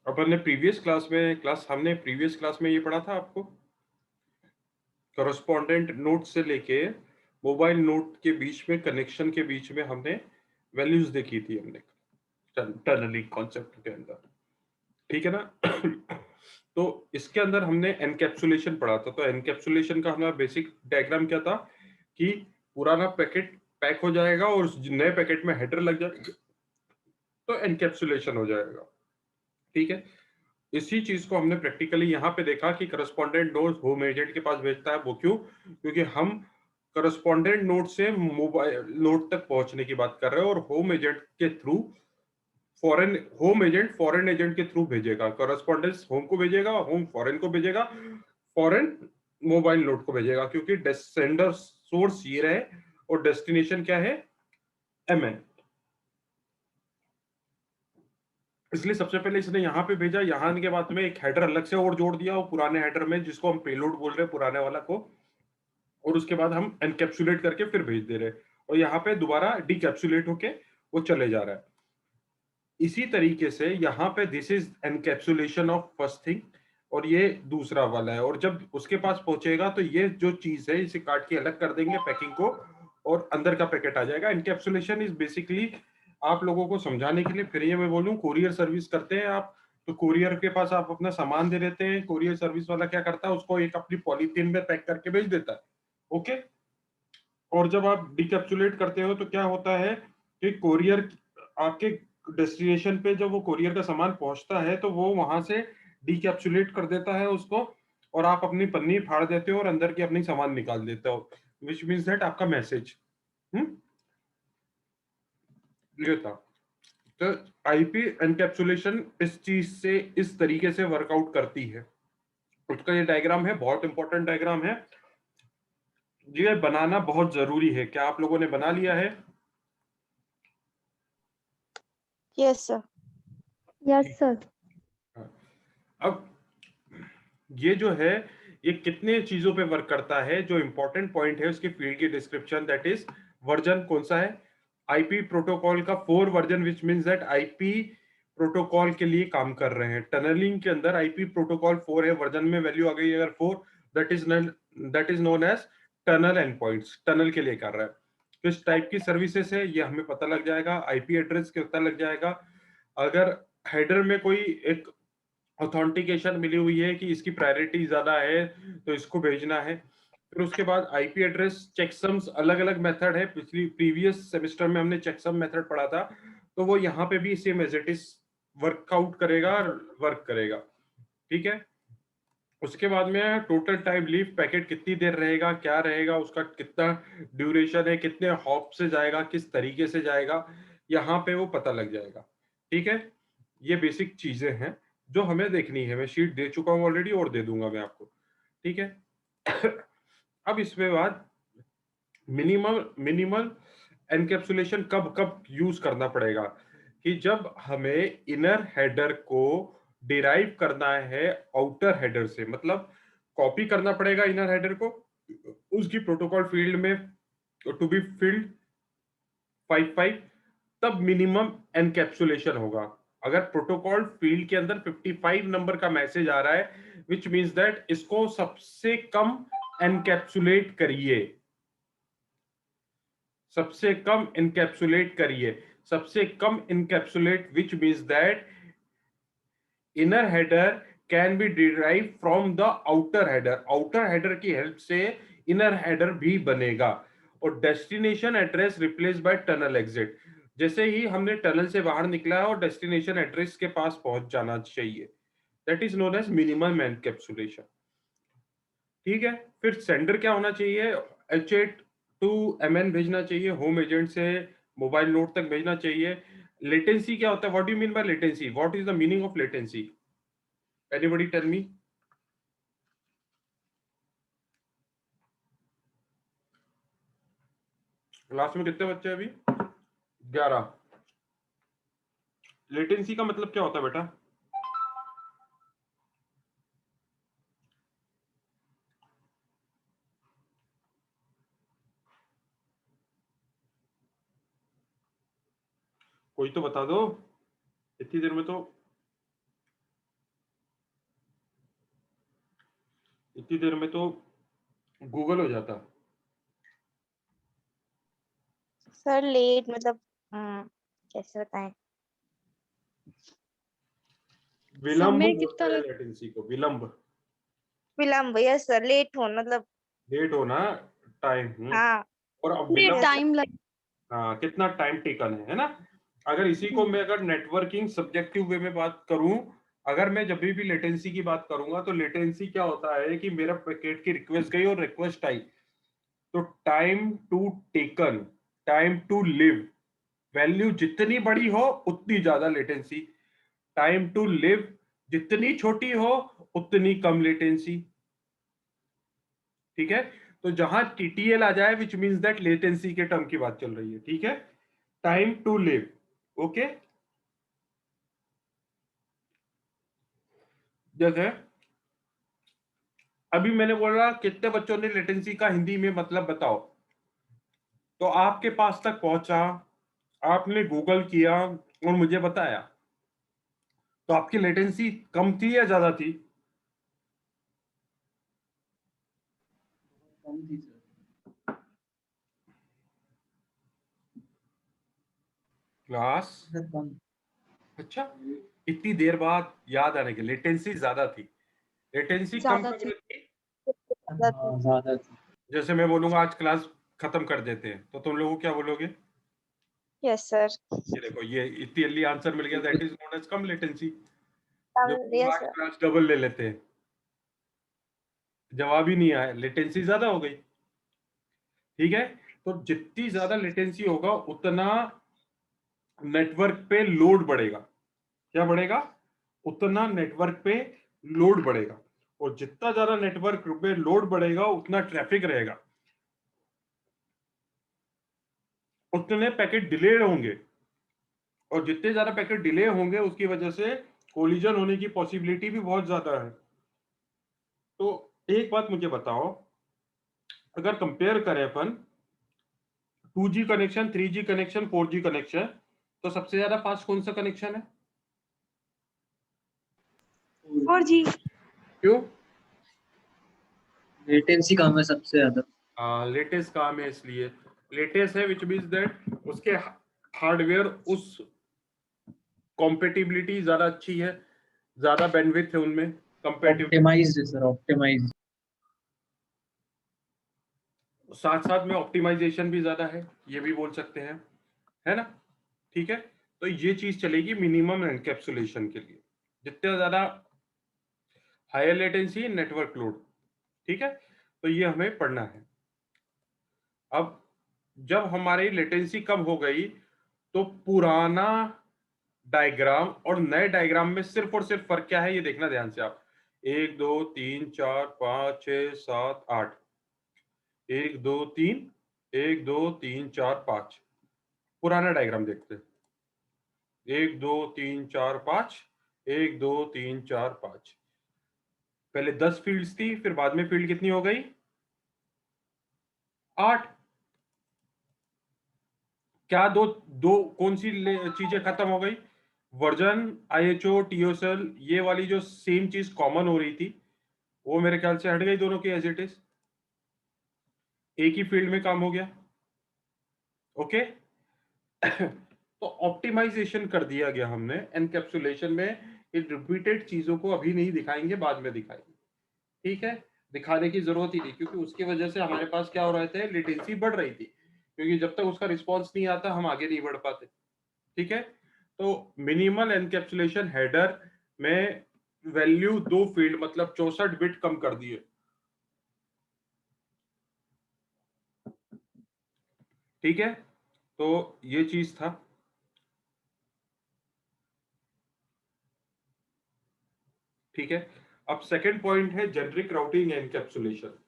अपन ने हमने previous class में ये पढ़ा था आपको, करस्पॉन्डेंट नोड से लेके मोबाइल नोड के बीच में, कनेक्शन के बीच में हमने वैल्यूज देखी थी हमने टनलिंग कॉन्सेप्ट के अंदर, ठीक है ना। तो इसके अंदर हमने एनकैप्सुलेशन पढ़ा था। तो एनकैप्सुलेशन का हमारा बेसिक डायग्राम क्या था कि पुराना पैकेट पैक हो जाएगा और उस नए पैकेट में हेडर लग जाएगा, तो एनकैप्सुलेशन हो जाएगा, ठीक है। इसी चीज को हमने प्रैक्टिकली यहाँ पे देखा कि करस्पॉन्डेंट नोड होम एजेंट के पास भेजता है। वो क्यों? क्योंकि हम करस्पॉन्डेंट नोड से मोबाइल नोड तक पहुंचने की बात कर रहे हैं और होम एजेंट के through whom agent foreign agent के थ्रू भेजेगा। करस्पॉन्डेंस होम को भेजेगा, होम फॉरेन को भेजेगा, फॉरेन मोबाइल नोड को भेजेगा, क्योंकि सेंडर सोर्स ये रहे और डेस्टिनेशन क्या है? एमएन। इसलिए सबसे पहले इसने यहाँ पे भेजा, यहाँ आने के बाद में एक हेडर अलग से और जोड़ दिया वो पुराने हेडर में, जिसको हम पेलोड बोल रहे हैं पुराने वाला को, और उसके बाद हम एनकैप्सुलेट करके फिर भेज दे रहे हैं और यहाँ पे दोबारा डिकैप्सुलेट होके वो चले जा रहा है। इसी तरीके से यहाँ पे this is encapsulation of first thing और ये दूसरा वाला है। और जब उसके पास पहुंचेगा तो ये जो चीज है इसे काट के अलग कर देंगे पैकिंग को और अंदर का पैकेट आ जाएगा। एनकैप्सुलेशन इज बेसिकली, आप लोगों को समझाने के लिए फिर ये मैं बोलूं, कोरियर सर्विस करते हैं आप, तो कोरियर के पास आप अपना सामान दे देते हैं, कोरियर सर्विस वाला क्या करता है उसको एक अपनी पॉलीथीन में पैक करके भेज देता है, ओके। और जब आप डिकैप्सुलेट करते हो तो क्या होता है कि कोरियर आपके डेस्टिनेशन पे जब वो कोरियर का सामान पहुंचता है तो वो वहां से डिकैप्सुलेट कर देता है उसको, और आप अपनी पन्नी फाड़ देते हो और अंदर की अपनी सामान निकाल देते हो, विच मीन्स दैट आपका मैसेज ये था। तो आईपी एनकैप्सुलेशन इस चीज से इस तरीके से वर्कआउट करती है। उसका ये डायग्राम है, बहुत इंपॉर्टेंट डायग्राम है, ये बनाना बहुत जरूरी है। क्या आप लोगों ने बना लिया है? Yes sir. Yes sir. अब ये जो है ये कितने चीजों पे वर्क करता है, जो इंपॉर्टेंट पॉइंट है उसकी फील्ड की डिस्क्रिप्शन, दैट इज वर्जन कौन सा है? आईपी प्रोटोकॉल का 4 version, which means that IP protocol के लिए काम कर रहे हैं। टनलिंग के अंदर आईपी प्रोटोकॉल 4 है, वर्जन में वैल्यू आ गई अगर 4, that is known as tunnel end points, tunnel के लिए कर रहा है। किस टाइप की सर्विसेज है ये हमें पता लग जाएगा, आईपी एड्रेस के पता लग जाएगा। अगर हेडर में कोई एक ऑथेंटिकेशन मिली हुई है कि इसकी प्रायोरिटी ज्यादा है तो इसको भेजना है। फिर उसके बाद आईपी एड्रेस चेकसम्स, अलग अलग मेथड है, प्रीवियस सेमेस्टर में हमने चेकसम मेथड पढ़ा था, तो वो यहाँ पे भी same as it is work out करेगा, वर्क करेगा, ठीक है। उसके बाद में टोटल टाइम लीव, पैकेट कितनी देर रहेगा, क्या रहेगा, उसका कितना ड्यूरेशन है, कितने हॉप से जाएगा, किस तरीके से जाएगा, यहाँ पे वो पता लग जाएगा, ठीक है। ये बेसिक चीजें हैं जो हमें देखनी है। मैं शीट दे चुका हूं ऑलरेडी और दे दूंगा मैं आपको, ठीक है। अब इसमें बाद मिनिमल मिनिमल एनकैप्सुलेशन कब कब यूज करना पड़ेगा, कि जब हमें इनर हेडर को डिराइव करना है आउटर हेडर से, मतलब कॉपी करना पड़ेगा इनर हेडर को, उसकी प्रोटोकॉल फील्ड में टू बी फिल्ड 55, तब मिनिमम एनकैप्सुलेशन होगा। अगर प्रोटोकॉल फील्ड के अंदर 55 नंबर का मैसेज आ रहा है, विच मींस दैट इसको सबसे कम एनकैप्सुलेट करिए, सबसे कम एनकैप्सुलेट करिए, सबसे कम encapsulate, which means that inner header can be derive from the outer header, outer header की हेल्प से इनर हेडर भी बनेगा। और destination address replace by tunnel exit, जैसे ही हमने टनल से बाहर निकला है और डेस्टिनेशन एड्रेस के पास पहुंच जाना चाहिए, that is known as minimum encapsulation, ठीक है। फिर सेंडर क्या होना चाहिए? H8 टू MN भेजना चाहिए, होम एजेंट से मोबाइल नोड तक भेजना चाहिए। लेटेंसी क्या होता है? What do you mean by latency? What is the meaning of latency? Anybody tell me. Class में कितने बच्चे हैं अभी? 11। लेटेंसी का मतलब क्या होता है बेटा? कोई तो बता दो, इतनी देर में तो इतनी देर में तो गूगल हो जाता। सर लेट मतलब कैसे बताएं? विलंब समय बोलते कितना हैं लग लेटेंसी को, विलंब। विलंब, यस सर, लेट हो मतलब। लेट होना, टाइम। हाँ। और अब कितने विलंब, यस सर। टाइम लग हाँ, कितना टाइम टेकन है ना। अगर इसी को मैं अगर नेटवर्किंग सब्जेक्टिव वे में बात करूं, अगर मैं जब भी लेटेंसी की बात करूंगा तो लेटेंसी क्या होता है कि मेरा पैकेट की रिक्वेस्ट गई और रिक्वेस्ट आई, तो time to taken, time to live, value जितनी बड़ी हो उतनी ज्यादा लेटेंसी, टाइम टू लिव जितनी छोटी हो उतनी कम लेटेंसी। ठीक है, तो जहां टीटीएल आ जाए विच मींस दैट लेटेंसी के टर्म की बात चल रही है। ठीक है, टाइम टू लिव। ओके, जैसे अभी मैंने बोला कितने बच्चों ने लेटेंसी का हिंदी में मतलब बताओ, तो आपके पास तक पहुंचा, आपने गूगल किया और मुझे बताया, तो आपकी लेटेंसी कम थी या ज्यादा थी? कम थी सर। क्लास, सर कम। अच्छा, इतनी देर बाद याद आने की लेटेंसी ज्यादा थी। लेटेंसी कम ज्यादा कब थी। लगी? हाँ ज्यादा थी। जैसे मैं बोलूंगा आज क्लास खत्म कर देते हैं, तो तुम लोग क्या बोलोगे? Yes sir. ये देखो, ये इतनी जल्दी आंसर मिल गया, दैट इज नोन एज कम लेटेंसी। जो यस आज सर। क्लास डबल ले लेते हैं, जवाब ही नहीं आया, लेटेंसी ज्यादा हो गई। ठीक है, तो जितनी ज्यादा लेटेंसी होगा उतना नेटवर्क पे लोड बढ़ेगा। क्या बढ़ेगा? उतना नेटवर्क पे लोड बढ़ेगा, और जितना ज्यादा नेटवर्क पे लोड बढ़ेगा उतना ट्रैफिक रहेगा, उतने पैकेट डिले होंगे, और जितने ज्यादा पैकेट डिले होंगे उसकी वजह से कोलिजन होने की पॉसिबिलिटी भी बहुत ज्यादा है। तो एक बात मुझे बताओ, अगर कंपेयर करें अपन 2G connection, 3G connection, 4G connection, तो सबसे ज्यादा फास्ट कौन सा कनेक्शन है? 4G। क्यों? लेटेंसी कम है सबसे ज्यादा। लेटेस्ट काम है इसलिए। लेटेस्ट है विच मीन्स दैट उसके हार्डवेयर उस कॉम्पेटिबिलिटी ज्यादा अच्छी है, ज्यादा बैंडविड्थ है उनमें कंपेटिव। ऑप्टिमाइज्ड है सर, ऑप्टिमाइज्ड। साथ साथ में ऑप्टिमाइजेशन भी ज्यादा है, ये भी बोल सकते हैं, है ना। ठीक है, तो ये चीज चलेगी मिनिमम एनकैप्सुलेशन के लिए, जितना ज्यादा हायर लेटेंसी नेटवर्क लोड। ठीक है, तो ये हमें पढ़ना है। अब जब हमारी लेटेंसी कम हो गई, तो पुराना डायग्राम और नए डायग्राम में सिर्फ और सिर्फ फर्क क्या है ये देखना ध्यान से आप। 1 2 3 4 5 6 7 8, 1 2 3, 1 2 3 4 5। पुराना डायग्राम देखते हैं। 1 2 3 4 5, 1 2 3 4 5। पहले 10 फील्ड्स थी, फिर बाद में फील्ड कितनी हो गई? 8। क्या दो दो कौन सी चीजें खत्म हो गई? वर्जन, IHO, TOSL, ये वाली जो सेम चीज कॉमन हो रही थी वो मेरे ख्याल से हट गई दोनों की, एज इट इज एक ही फील्ड में काम हो गया। ओके तो ऑप्टिमाइजेशन कर दिया गया हमने एनकैप्सुलेशन में। इन रिपीटेड चीजों को अभी नहीं दिखाएंगे, बाद में दिखाएंगे। ठीक है, दिखाने की जरूरत ही नहीं, क्योंकि उसकी वजह से हमारे पास क्या हो रहे थे, लेटेंसी बढ़ रही थी, क्योंकि जब तक उसका रिस्पॉन्स नहीं आता हम आगे नहीं बढ़ पाते। ठीक है, तो मिनिमल एनकैप्सुलेशन हेडर में वैल्यू 2 फील्ड मतलब 64 बिट कम कर दिए। ठीक है, तो ये चीज था। ठीक है, अब सेकंड पॉइंट है जेनरिक राउटिंग एनकैप्सुलेशन।